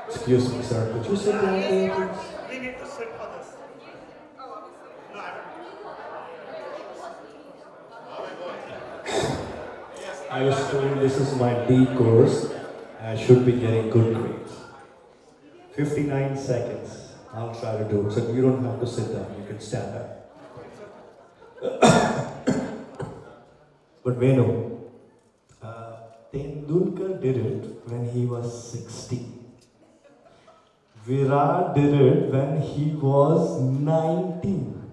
Excuse me, sir. Could you sit down there, please? We need to sit for this. No, I was told this is my D course. I should be getting good grades. 59 seconds. I'll try to do it. So you don't have to sit down. You can stand up. But Venu, Tendulkar did it when he was 16. Virat did it when he was 19.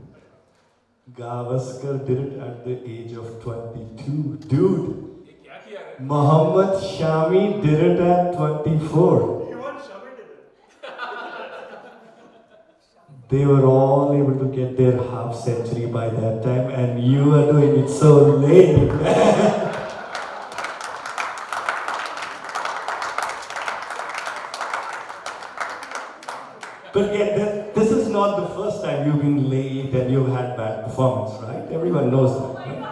Gavaskar did it at the age of 22. Dude, Muhammad Shami did it at 24. even Shami did it. They were all able to get their half century by that time, and you are doing it so late. But again, this is not the first time you've been late and you've had bad performance, right? Everyone knows that. Right?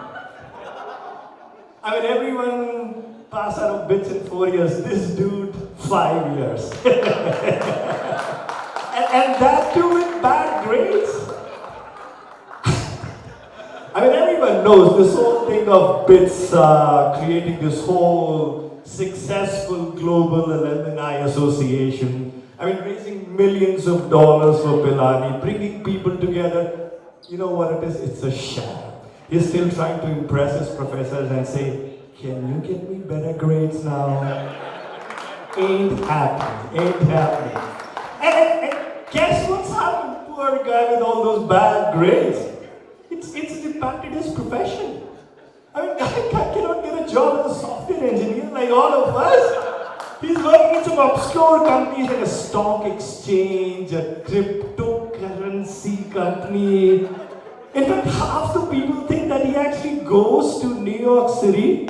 I mean, everyone passed out of bits in 4 years. This dude, 5 years. and that too with bad grades. I mean, everyone knows this whole thing of bits creating this whole successful global alumni association. I mean, raising millions of dollars for Pilani, bringing people together. You know what it is? It's a sham. He's still trying to impress his professors and say, can you get me better grades now? Ain't happening, ain't happening. And guess what's happened? Poor guy with all those bad grades. It's impacted his profession. I mean, guy cannot get a job as a software engineer like all of us. He's working in some obscure companies like a stock exchange, a cryptocurrency company. In fact, half the people think that he actually goes to New York City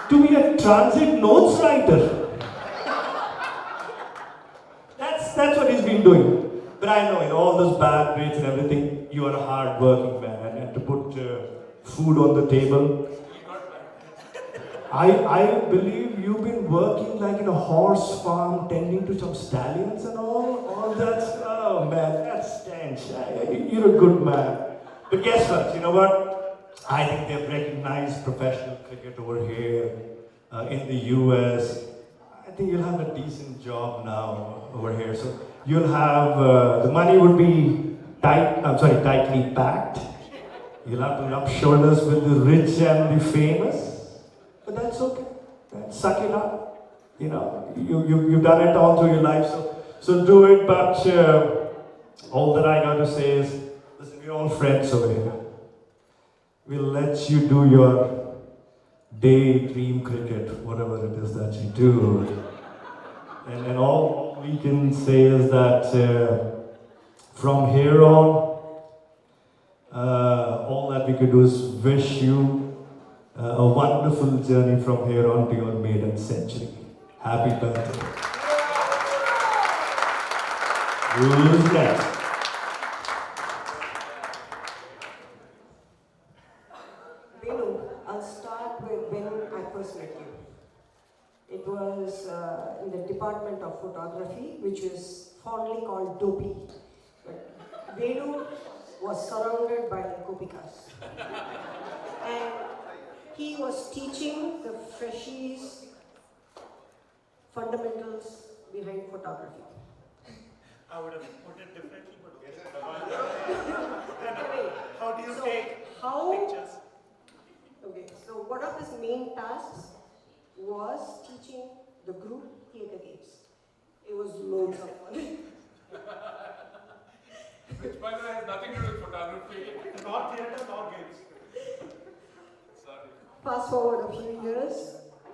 to be a transit notes writer. That's what he's been doing. But I know in all those bad grades and everything, you are a hard-working man, and to put food on the table. I believe you've been working like in a horse farm, tending to some stallions and all that. Oh man, that stench. You're a good man. But guess what? You know what? I think they've recognized professional cricket over here in the US. I think you'll have a decent job now over here. So you'll have the money would be tightly packed. You'll have to rub shoulders with the rich and the famous. But that's okay. Suck it up. You know, you've done it all through your life, so do it. But all that I got to say is, listen, we're all friends over here. We'll let you do your daydream cricket, whatever it is that you do. And all we can say is that from here on, all that we could do is wish you a wonderful journey from here on to your maiden century. Happy birthday. Who's next? Venu, I'll start with when I first met you. It was in the Department of Photography, which is fondly called Dopey. But Venu was surrounded by Gopikas. And he was teaching the freshies fundamentals behind photography. I would have put it differently, but yes. How do you take pictures? Okay, so one of his main tasks was teaching the group theatre games. It was loads of fun. Which, by the way, has nothing to do with photography. Not theatre, nor games. Sorry. Fast forward a few years,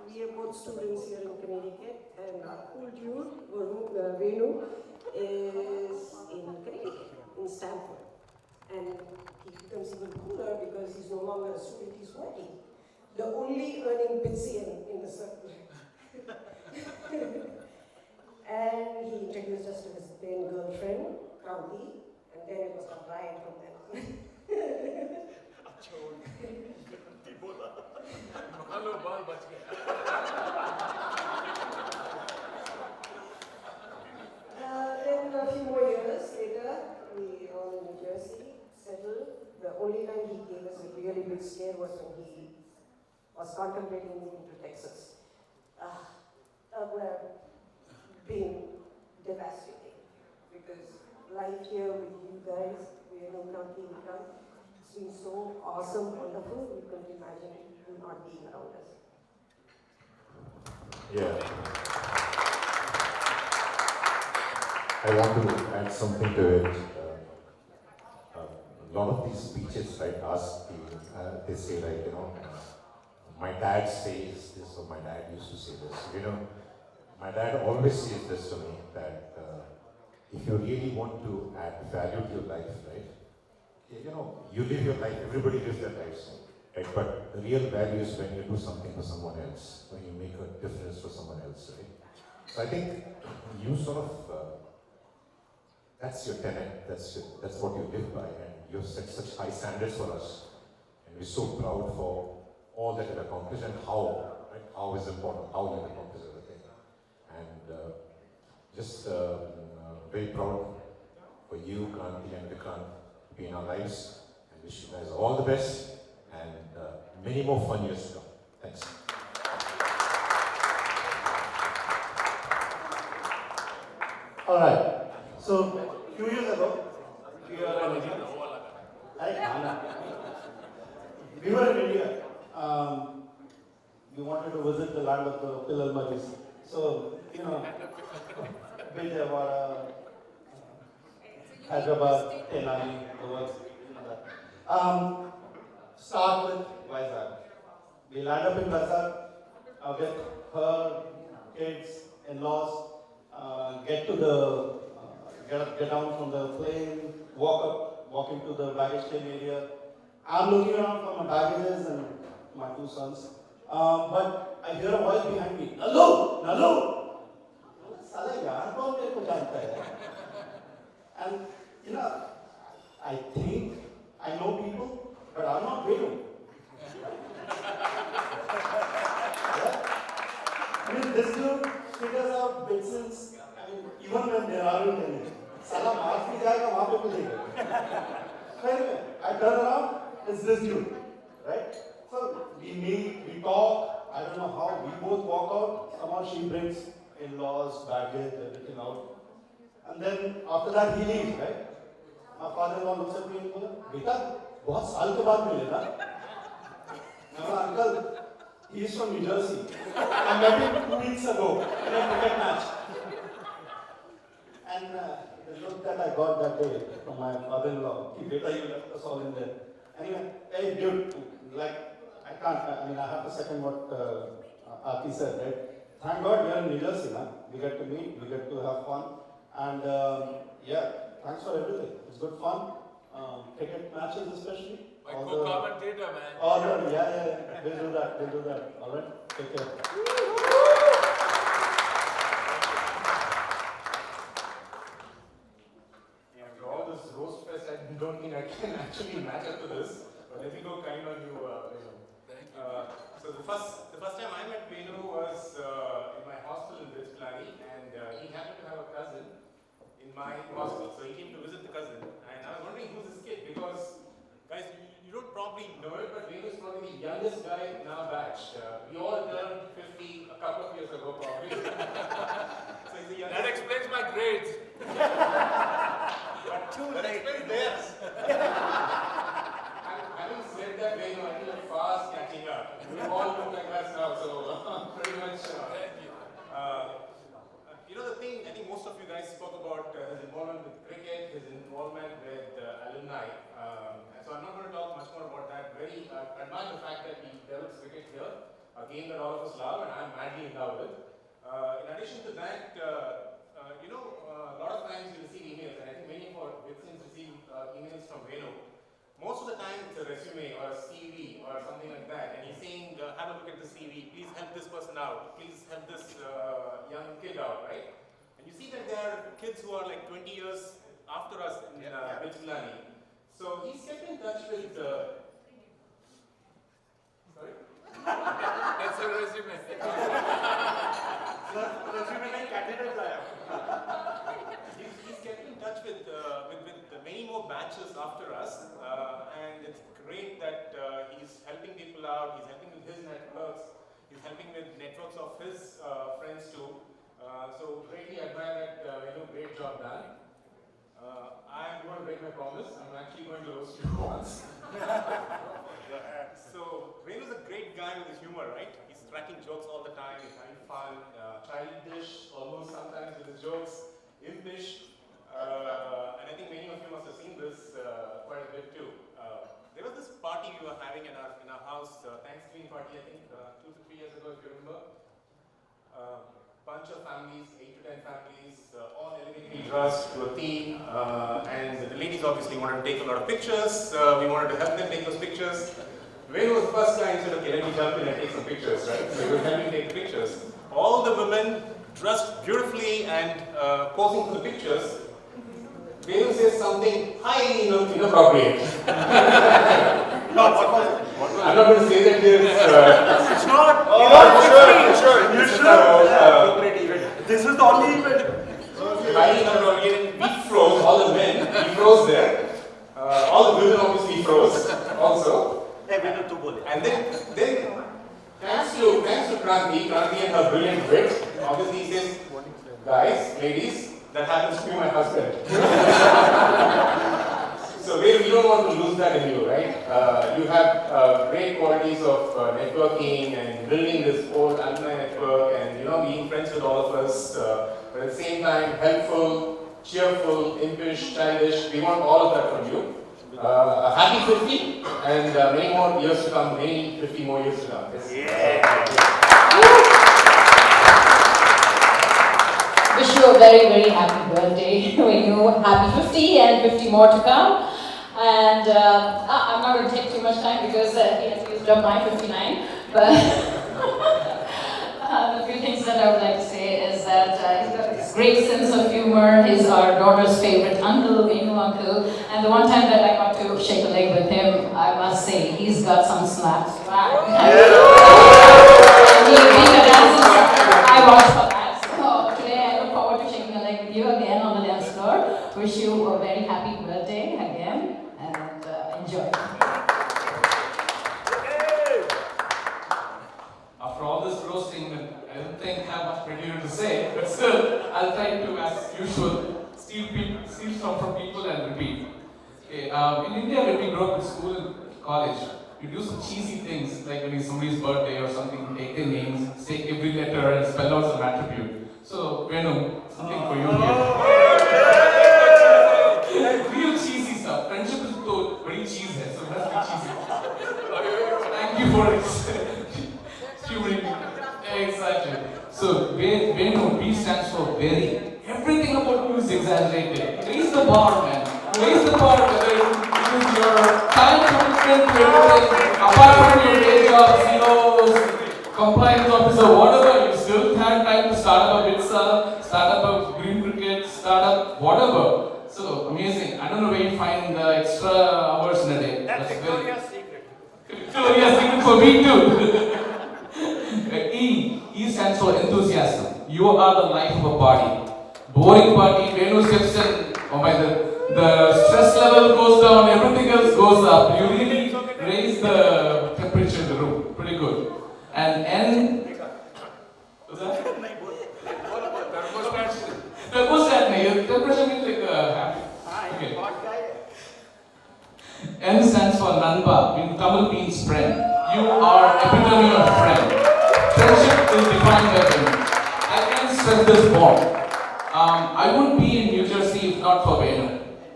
we are both students here in Connecticut, and our cool dude, Venu, is in Connecticut, in Stanford. And he becomes even cooler because he's no longer a student, he's working. The only earning Bitzian in the circle. And he introduced us to his then girlfriend, Crowley, and then it was a riot from then on. Hello, ball bach gaya. migrating into Texas. Would have been devastating because life here with you guys, we are not being done. It's been so awesome, wonderful. We couldn't imagine you not being around us. Yeah. I want to add something to it. A lot of these speeches, right, they say like, my dad says this or my dad used to say this. My dad always says this to me that if you really want to add value to your life, right, you live your life, everybody lives their lives, right? But the real value is when you do something for someone else, when you make a difference for someone else, right? So I think you sort of, that's your tenet, that's what you live by, and you've set such high standards for us. And we're so proud for all that you've accomplished and how, right? How is important, how you've accomplished everything. And just very proud for you, Kranti and Vikrant, to be in our lives, and wish you guys all the best and many more fun years to come. Thanks. All right. So, few years ago, we were in India. We were in India. We wanted to visit the land of the Pillal Maris. So, Vijayawada, Hyderabad, Tenali, the works, start with Vizag. We land up in Vizag with her kids, in-laws, get down from the plane, walk into the baggage claim area. I'm looking around for my baggages and my two sons. But I hear a voice behind me, Nalu! Nalu! And I think I know people, but I'm not Venu. Yeah? I mean, this dude figures out business, even when there aren't any. Salah maaf bhi jayega, wahan pe milega. So anyway, I turn around, it's this dude, right? So we meet, we talk, I don't know how, we both walk out, somehow she brings in-laws, baggage, everything out. And then after that he leaves, right? My father-in-law looks at me and goes, Beta, bahut saal ke baad mile na. I go, Uncle, he is from New Jersey. I met him 2 weeks ago in a cricket match. And the look that I got that day from my father-in-law, Beta, you left us all in there. Anyway, hey dude, I can't, I have to second what Aarti said, right? Thank God we are in New Jersey, man. We get to meet, we get to have fun. And yeah, thanks for everything. It's good fun. Cricket matches especially. My co-commentator, man. All the, yeah. We'll do that. All right? Take care. After all this roast fest, I don't think I can actually match up to this. But let me go kind on you, Venu. Thank you. So the first time I met Venu was in my hostel in Vizplani, and he happened to have a cousin in my hostel. So he came to visit the cousin, and I was wondering who's this kid, because guys, you don't probably know it, but Venu is probably the youngest guy in our batch. We all turned 50 a couple of years ago, probably. So he's the youngest. That explains my grades. But too late. Theirs. Having said that, Venu, I feel fast catching up. We all look like us now, so pretty much. Thank you. The thing, I think most of you guys spoke about his involvement with cricket, his involvement with alumni. So I'm not going to talk much more about that. Very admire the fact that he develops cricket here, a game that all of us love and I'm madly in love with. In addition to that, a lot of times you receive emails, and I think many of our victims receive emails from Venu. Most of the time it's a resume or a CV or something like that, and he's saying, have a look at the CV, please help this person out, please help this young kid out, right? And you see that there are kids who are like 20 years after us in Vijayawada. So he's kept in touch with sorry? That's a resume. Resume like candidate. He's kept in touch with many more batches after us, and it's great that he's helping people out, he's helping with his networks. He's helping with networks of his friends too. So greatly admire that, great job done. I'm going to break my promise. I'm actually going to roast you once. So, Venu's a great guy with his humor, right? He's cracking jokes all the time, he's having fun, childish almost sometimes with his jokes, impish. And I think many of you must have seen this quite a bit too. There was this party we were having in our house, Thanksgiving party, I think 2 to 3 years ago, if you remember. Bunch of families, 8 to 10 families, all elegantly dressed to a theme, and the ladies obviously wanted to take a lot of pictures. We wanted to help them take those pictures. Venu was the first guy who said, okay, let me jump in and take some pictures, right? So he was helping take pictures. All the women dressed beautifully and posing for the pictures. Venu says something highly inappropriate. I'm not going to say that here. It's not. You should. You should. This is the only event. Highly inappropriate. We froze, all the men, we froze there. All the women obviously froze also. And then thanks to Kranti and her brilliant wit, obviously he says, guys, ladies, that happens to be my husband. So we don't want to lose that in you, right? You have great qualities of networking and building this whole alumni network and being friends with all of us, but at the same time helpful, cheerful, impish, childish. We want all of that from you. A happy 50 and many more years to come, many 50 more years to come. Yes. Wish you a very, very happy birthday, Venu. Happy 50 and 50 more to come. And I'm not going to take too much time because he has used up my 59. But the few things that I would like to say is that he's got this great sense of humor. He's our daughter's favorite uncle, Venu uncle. And the one time that I got to shake a leg with him, I must say, he's got some swag. Being a dancer, I watch for that. So today I look forward to shaking a leg with you again on the dance floor. Wish you a very happy birthday again and enjoy. After all this roasting, I don't think I have much material to say, but still, I'll try to, as usual, steal some from people and repeat. Okay, in India, when we grow up in school and college, we do some cheesy things, like when it's somebody's birthday or something, take their names, take every letter and spell out some attribute. So, Venu, something for you here. Real cheesy stuff. Friendship is very cheesy, so it has to be cheesy. Thank you for humoring me. Exactly. So, Venu, V stands for very. Everything about you is exaggerated. Raise the bar, man. Raise the bar, whether it is your time commitment to everything, apart from your day job, CEOs, compliance officer, whatever, you still have time to start up a pizza, start up a green cricket, start up whatever. So, amazing. I don't know where you find the extra hours in a day. That's Victoria's secret. Victoria's secret for me too. E stands for enthusiasm. You are the life of a party. Boring party, Venu steps in, oh my god, the stress level goes down, everything else goes up. You really raise the temperature in the room. Pretty good. And N, what's that? Thermostat. Temperature means like happy. Okay. N stands for Nanba, in Tamil means friend. You are epitome of friend. Friendship is defined by them. I can stress this more. I wouldn't be in New Jersey if not for Venu.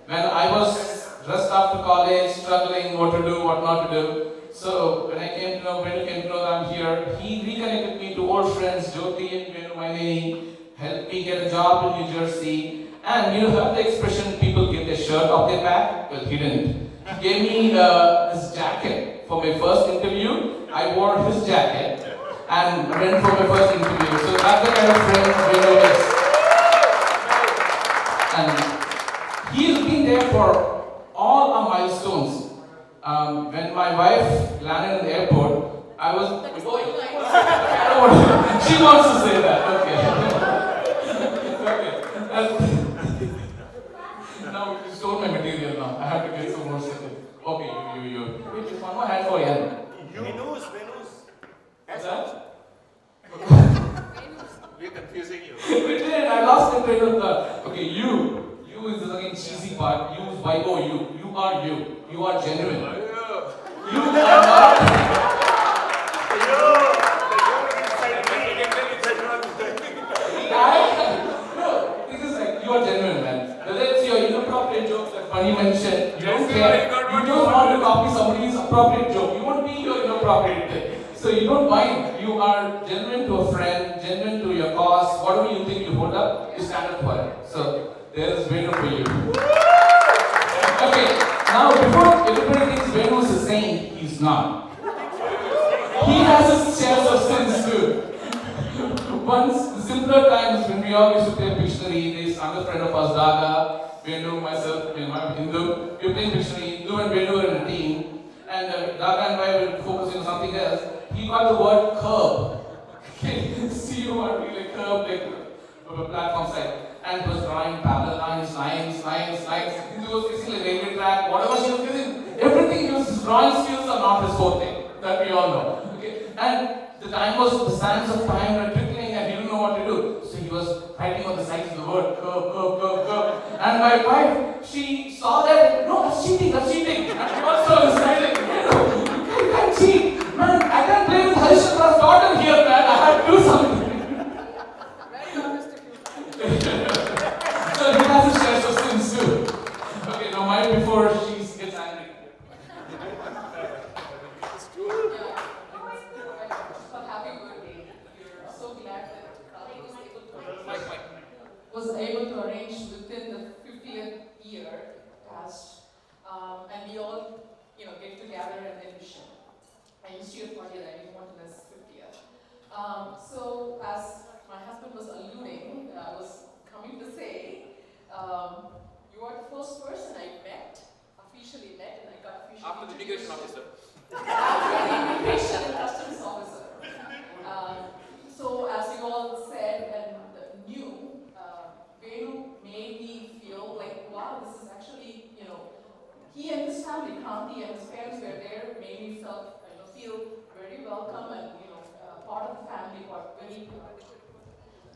When I was just after college, struggling what to do, what not to do. So when I came to know, Venu came to know that I'm here, he reconnected me to old friends, Jyoti and Venu, my name, helped me get a job in New Jersey. And you heard the expression, people give their shirt off their back? Well, he didn't. He gave me this jacket for my first interview. I wore his jacket and went for my first interview. So that's the kind of friend Venu is. And he's been there for all our milestones. When my wife landed in the airport, I was. She wants to say that. Okay. Okay. Now you stole my material. Now I have to get some more seconds. Okay, you. Wait, just one more hand for Yan. Venus. What's that? We're confusing you. We did. I lost the train of thought. Okay, you. You is the again cheesy part. You is YOU. You are you. You are genuine. You are not. No, this is like, you are genuine, man. Whether it's your inappropriate jokes that Funny mentioned, you don't care. You don't want to copy somebody's appropriate joke. You want to be your inappropriate thing. So you don't mind. You are genuine to a friend, genuine to your cause. Whatever you think you hold up, you stand up for it. So there is Venu for you. Okay, now before everybody thinks Venu is a saint, he's not. He has his shares of sins too. Once, the simpler times when we all used to play Pictionary, this other friend of ours, Daga, Venu, myself, I'm Hindu, we were playing Pictionary, Hindu and Venu were in a team, and Daga and I were focusing on something else. He got the word curb. Okay, C-U-R-B, like curb, like a platform side. And was drawing parallel lines, lines. He was fixing like railway track, whatever she was fixing. Everything his drawing skills are not his forte. That we all know. Okay, and the time was the sands of time were trickling and he didn't know what to do. So he was writing on the sides of the word, curb. And my wife, she saw that, no, that's cheating. And she also was like, you can't cheat. Man, I can't play with Harishandra's daughter here, man. I have to do something. So he has his shares of sins too. Okay, now mine before she gets angry. Happy birthday. We're so glad that Kali was able to arrange within the 50th year past, and we all, get together and then wish him. I used to have 40th, I didn't want to miss 50th. So as my husband was alluding, I was coming to say, you are the first person I officially met, and I got officially After the immigration officer. After the immigration and customs officer. So as you all said and knew, Venu made me feel like, wow, this is actually, he and his family, Kranti and his parents were there, made me feel very welcome and, part of the family,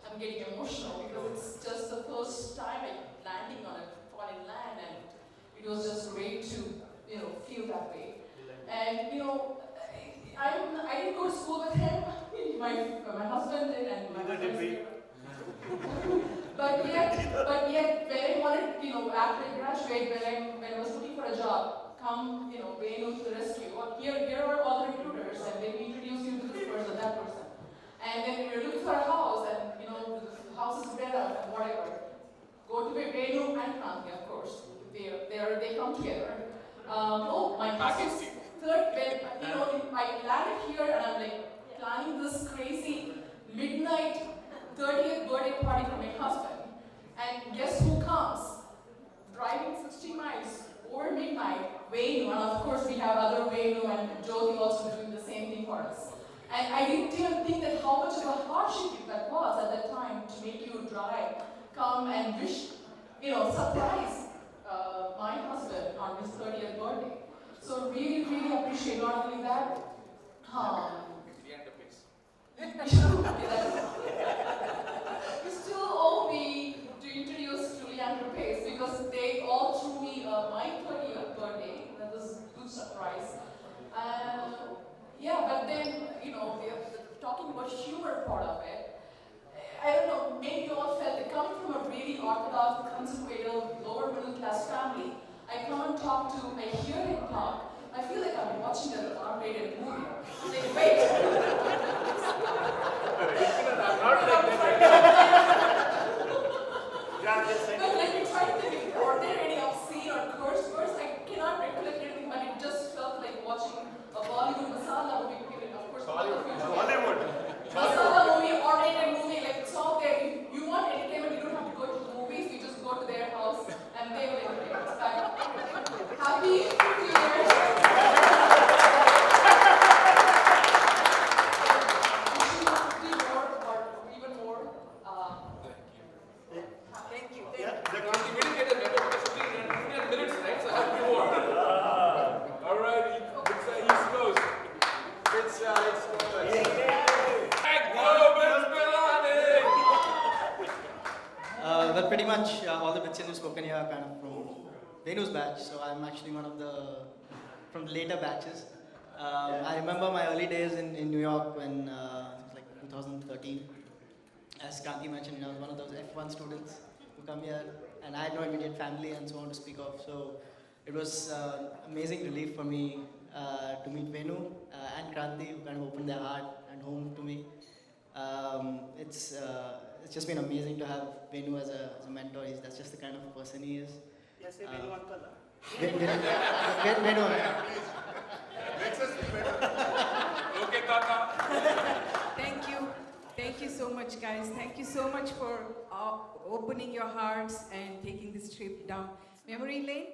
I'm getting emotional because it's just the first time I'm landing on a foreign land, and it was just great to, feel that way. And, I didn't go to school with him, my husband did, and my husband. But yet, when I wanted, after I graduate, when I was looking for a job, come, Venu to the rescue. Here are all the recruiters, and they introduce you to this person, that person. And then we were looking for a house, and the house is spread out and whatever. Go to Venu and Kranti, of course. They come together. My husband's third bed, I landed here and I'm like planning this crazy midnight 30th birthday party for my husband. And guess who comes? Driving 60 miles over midnight, Venu, and of course we have other Venu and Jyoti also doing the same thing for us. And I didn't even think that how much of a hardship that was at that time to make you drive, come and wish, surprise my husband on his 30th birthday. So really, really appreciate not only that. You still owe me to introduce to Leander Pace because they all threw me my 30th birthday. That was a good surprise. But then, the talking about humor part of it, I don't know, maybe you all felt that coming from a really orthodox, conservative, lower middle class family, I come and talk to, I hear him talk, I feel like I'm watching an R-rated movie. Like, wait. But let me try to think, are there any obscene or curse words? I cannot recollect anything, but it just felt like watching a Bollywood masala movie. Of course, Bollywood. Masala movie, R-rated movie, like it's all there. If you want entertainment, you don't have to go to the movies, you just go to their house and they will entertain us. Happy 50 years. pretty much all the bits you've spoken here are kind of from Venu's batch, so I'm actually one of from the later batches. I remember my early days in New York when it was like 2013. As Kanti mentioned, I was one of those F1 students who come here, and I had no immediate family and so on to speak of. So it was amazing relief for me to meet Venu and Kranti, who kind of opened their heart and home to me. It's just been amazing to have Venu as a mentor. That's just the kind of person he is. Yes, Venu uncle. Venu uncle. Makes us feel better. Okay, Tata. Thank you. Thank you so much, guys. Thank you so much for opening your hearts and taking this trip down memory lane.